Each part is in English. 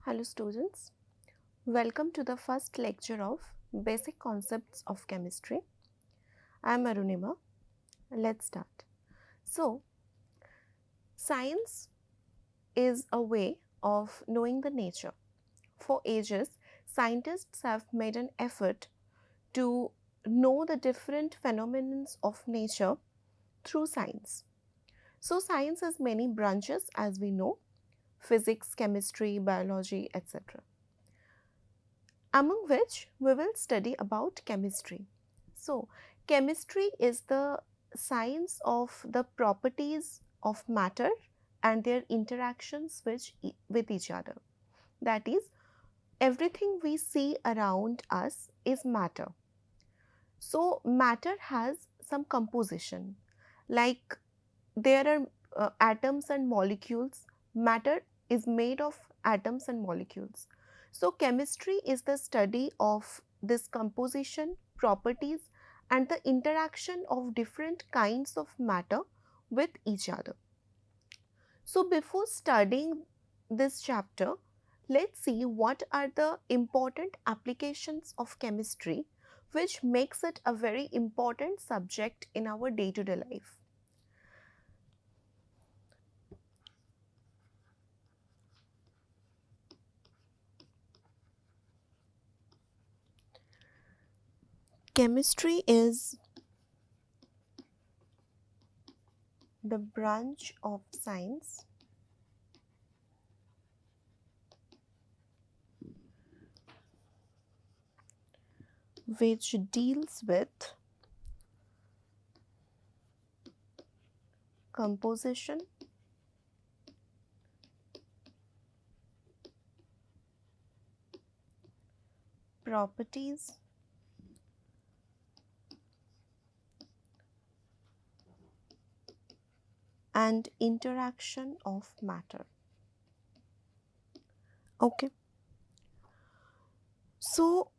Hello students, welcome to the first lecture of Basic Concepts of Chemistry. I am Arunima. Let's start. So, science is a way of knowing the nature. For ages, scientists have made an effort to know the different phenomena of nature through science. So, science has many branches as we know: physics, chemistry, biology, etc. Among which we will study about chemistry. So, chemistry is the science of the properties of matter and their interactions with each other. That is, everything we see around us is matter. So, matter has some composition, like there are atoms and molecules. Matter is made of atoms and molecules. So, chemistry is the study of this composition, properties, and the interaction of different kinds of matter with each other. So, before studying this chapter, let's see what are the important applications of chemistry which makes it a very important subject in our day-to-day life. Chemistry is the branch of science which deals with composition, properties, and interaction of matter. Okay. So,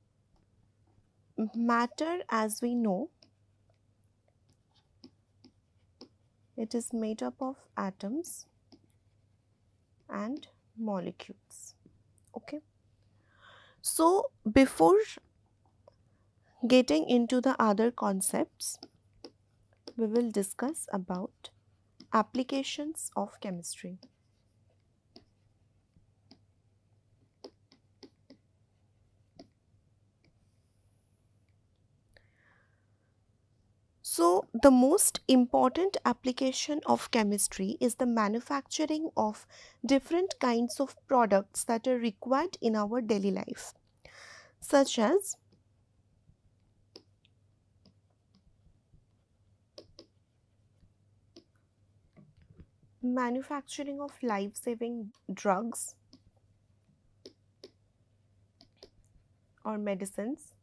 matter, as we know, it is made up of atoms and molecules. Okay. So, before getting into the other concepts, we will discuss about applications of chemistry. So, the most important application of chemistry is the manufacturing of different kinds of products that are required in our daily life, such as manufacturing of life-saving drugs or medicines,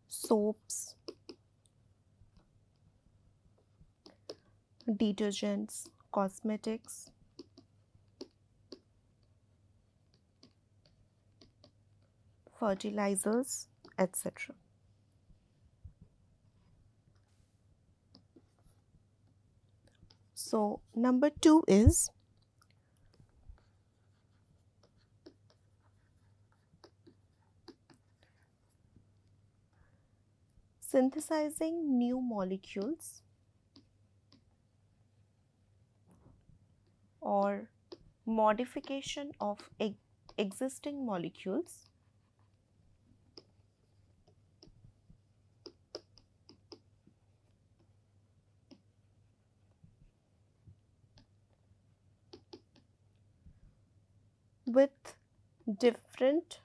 soaps, detergents, cosmetics, fertilizers, etc. So, number 2 is synthesizing new molecules or modification of existing molecules with different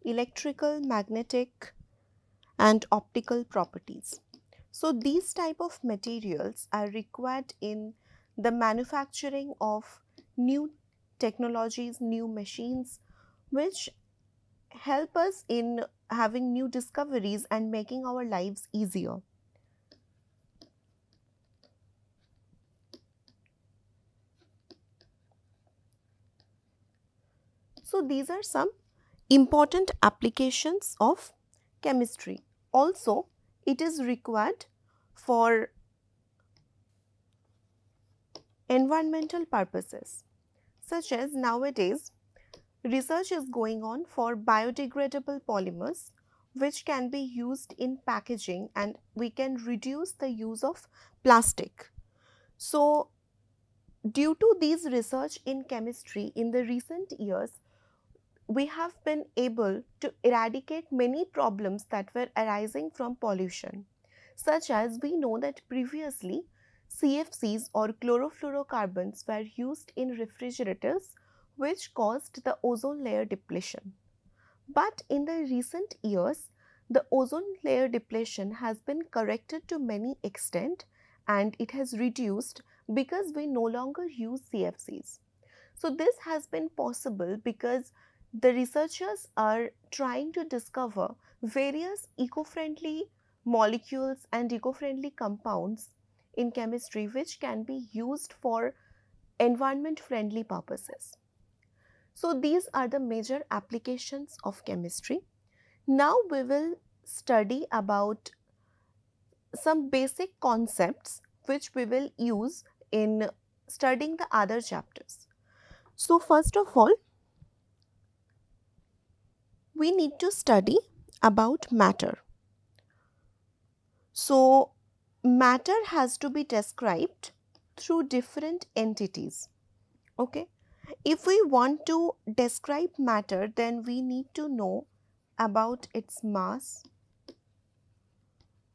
electrical, magnetic, and optical properties. So, these type of materials are required in the manufacturing of new technologies, new machines, which help us in having new discoveries and making our lives easier. So, these are some important applications of chemistry. Also, it is required for environmental purposes, such as nowadays research is going on for biodegradable polymers which can be used in packaging, and we can reduce the use of plastic. So, due to these research in chemistry in the recent years, we have been able to eradicate many problems that were arising from pollution, such as we know that previously CFCs or chlorofluorocarbons were used in refrigerators, which caused the ozone layer depletion. But in the recent years, the ozone layer depletion has been corrected to many extent, and it has reduced because we no longer use CFCs. So this has been possible because the researchers are trying to discover various eco-friendly molecules and eco-friendly compounds in chemistry which can be used for environment friendly purposes. So these are the major applications of chemistry. Now we will study about some basic concepts which we will use in studying the other chapters. So first of all, we need to study about matter. So matter has to be described through different entities. Okay. If we want to describe matter, then we need to know about its mass,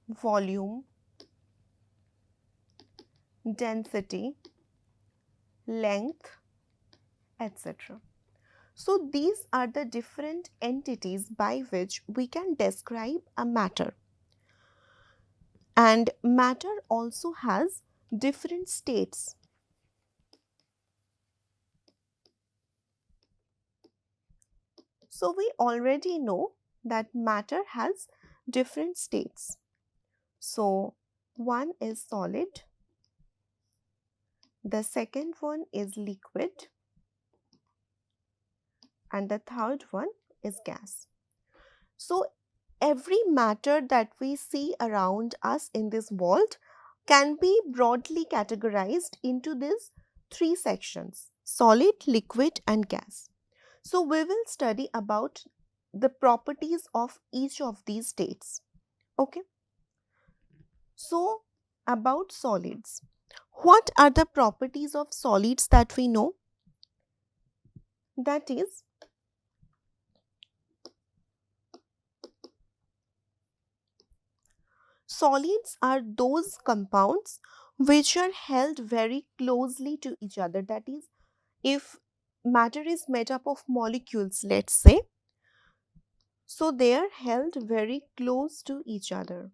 volume, density, length, etc. So these are the different entities by which we can describe a matter. And matter also has different states. So we already know that matter has different states. So one is solid, the second one is liquid, and the third one is gas. So every matter that we see around us in this world can be broadly categorized into these three sections: solid, liquid, and gas. So we will study about the properties of each of these states. Okay. So about solids. What are the properties of solids that we know? That is, solids are those compounds which are held very closely to each other. That is, if matter is made up of molecules, let's say, so they are held very close to each other.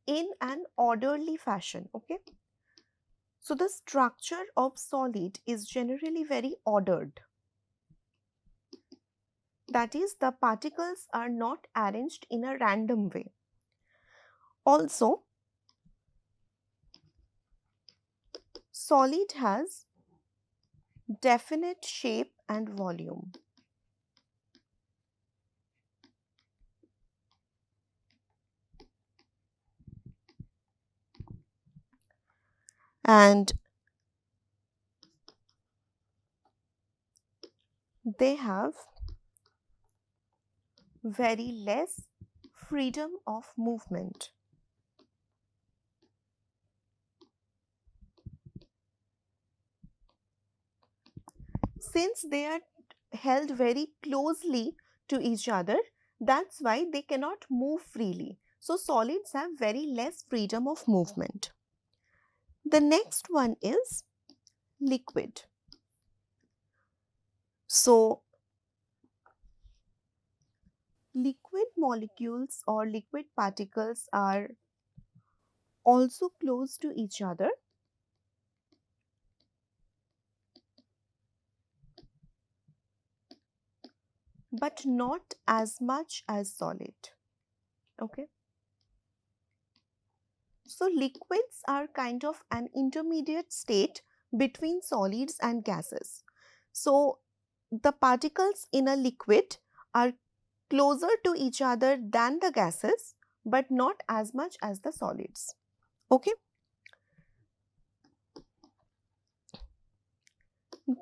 In an orderly fashion. Okay. So the structure of solid is generally very ordered. That is, the particles are not arranged in a random way. Also, solid has definite shape and volume. And they have very less freedom of movement. Since they are held very closely to each other, that's why they cannot move freely. So solids have very less freedom of movement. The next one is liquid. So liquid molecules or liquid particles are also close to each other, but not as much as solid. Okay. So liquids are kind of an intermediate state between solids and gases. So the particles in a liquid are closer to each other than the gases, but not as much as the solids. Okay.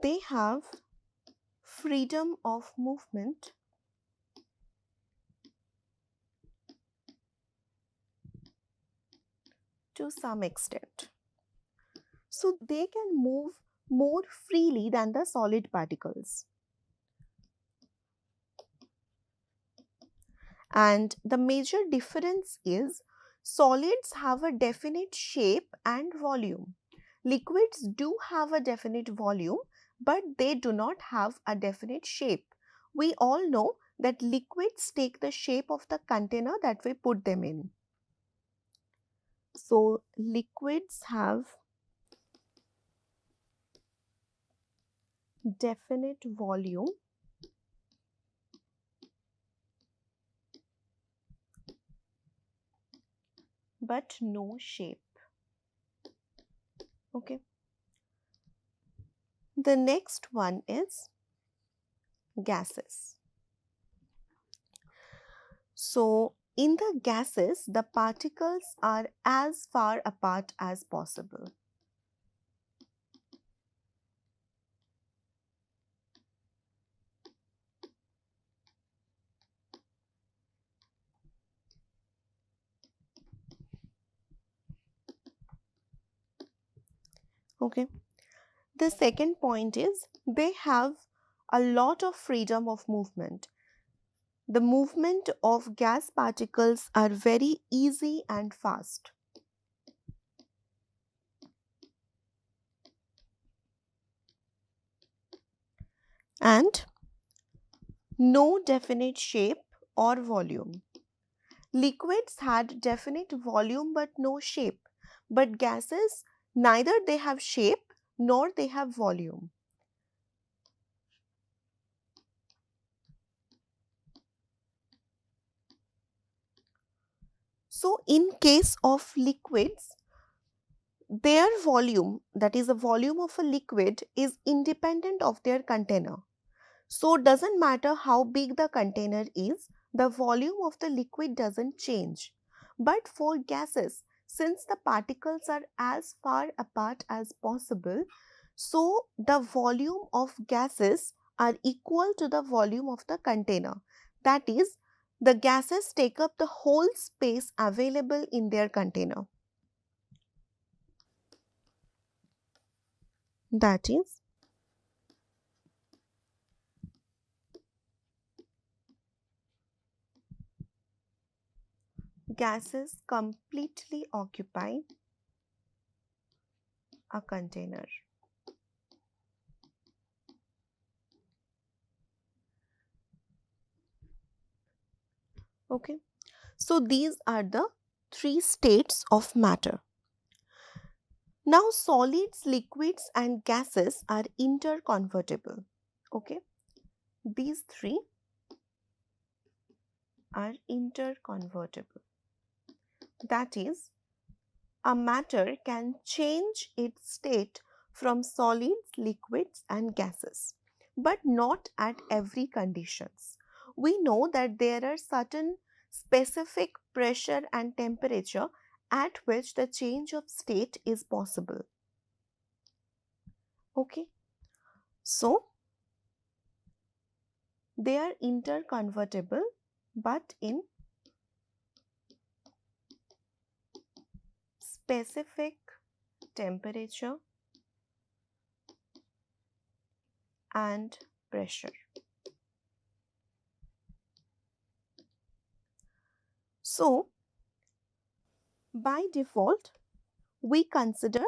They have freedom of movement to some extent. So they can move more freely than the solid particles. And the major difference is solids have a definite shape and volume. Liquids do have a definite volume, but they do not have a definite shape. We all know that liquids take the shape of the container that we put them in. So liquids have definite volume but no shape. Okay. The next one is gases. So in the gases, the particles are as far apart as possible. Okay. The second point is they have a lot of freedom of movement. The movement of gas particles are very easy and fast. And no definite shape or volume. Liquids had definite volume but no shape, but gases, neither they have shape nor they have volume. So in case of liquids, their volume, that is the volume of a liquid, is independent of their container. So it doesn't matter how big the container is, the volume of the liquid doesn't change. But for gases, since the particles are as far apart as possible, so the volume of gases are equal to the volume of the container. That is, the gases take up the whole space available in their container. That is, gases completely occupy a container. Okay, so these are the three states of matter. Now solids, liquids and gases are interconvertible. Okay, these three are interconvertible. That is, a matter can change its state from solids, liquids and gases, but not at every conditions. We know that there are certain specific pressure and temperature at which the change of state is possible. Okay, so they are interconvertible but in specific temperature and pressure. So, by default, we consider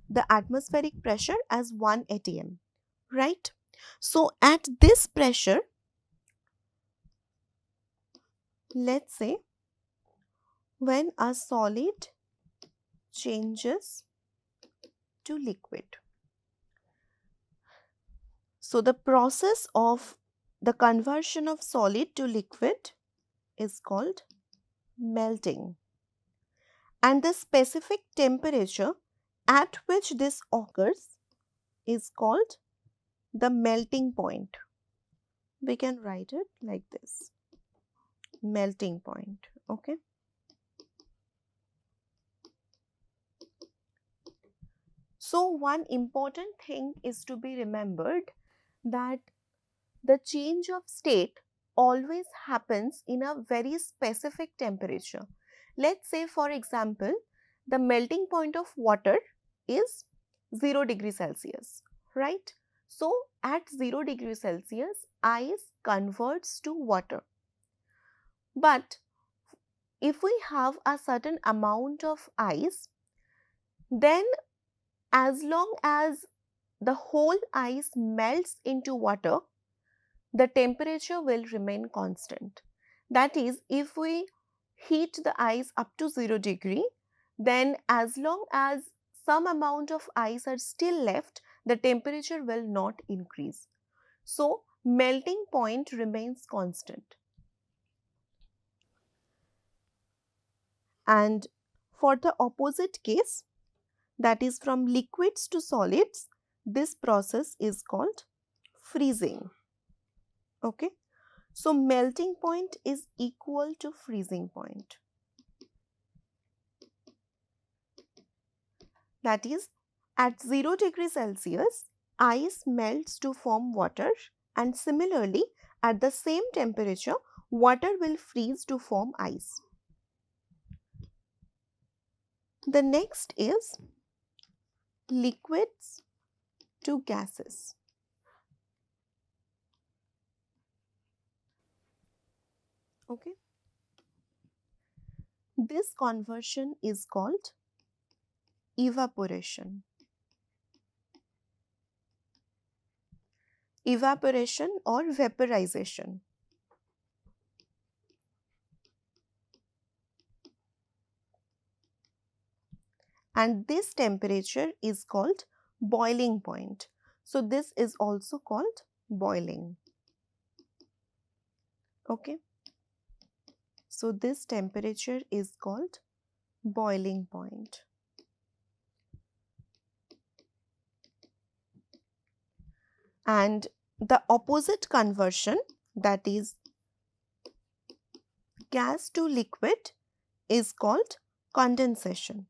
the atmospheric pressure as 1 atm, right? So, at this pressure, let's say when a solid changes to liquid. So, the process of the conversion of solid to liquid is called melting. And the specific temperature at which this occurs is called the melting point. we can write it like this, melting point. Okay. So one important thing is to be remembered that the change of state always happens in a very specific temperature. Let's say, for example, the melting point of water is 0 degrees Celsius, right? So at 0 degrees Celsius, ice converts to water. But if we have a certain amount of ice, then as long as the whole ice melts into water, the temperature will remain constant. That is, if we heat the ice up to 0 degree, then as long as some amount of ice are still left, the temperature will not increase. So, melting point remains constant. And for the opposite case, that is from liquids to solids, this process is called freezing. Okay. So, melting point is equal to freezing point. That is, at 0 degrees Celsius, ice melts to form water, and similarly, at the same temperature, water will freeze to form ice. The next is liquids to gases. Okay. This conversion is called evaporation. Evaporation or vaporization. And this temperature is called boiling point. So, this is also called boiling. Okay. So, this temperature is called boiling point. And the opposite conversion, that is gas to liquid, is called condensation.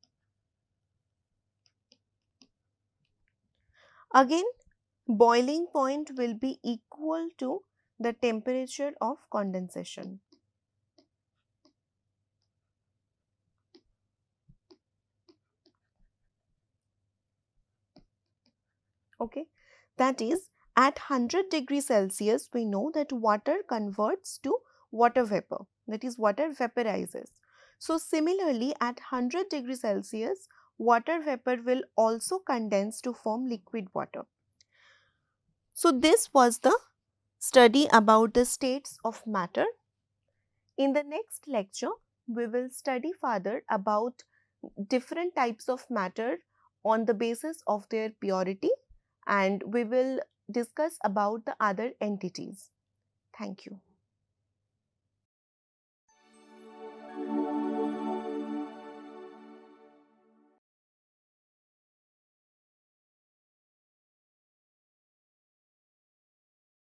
Again, boiling point will be equal to the temperature of condensation. Okay, that is, at 100 degrees Celsius, we know that water converts to water vapor, that is, water vaporizes. So, similarly, at 100 degrees Celsius, water vapor will also condense to form liquid water. So, this was the study about the states of matter. In the next lecture, we will study further about different types of matter on the basis of their purity, and we will discuss about the other entities. Thank you.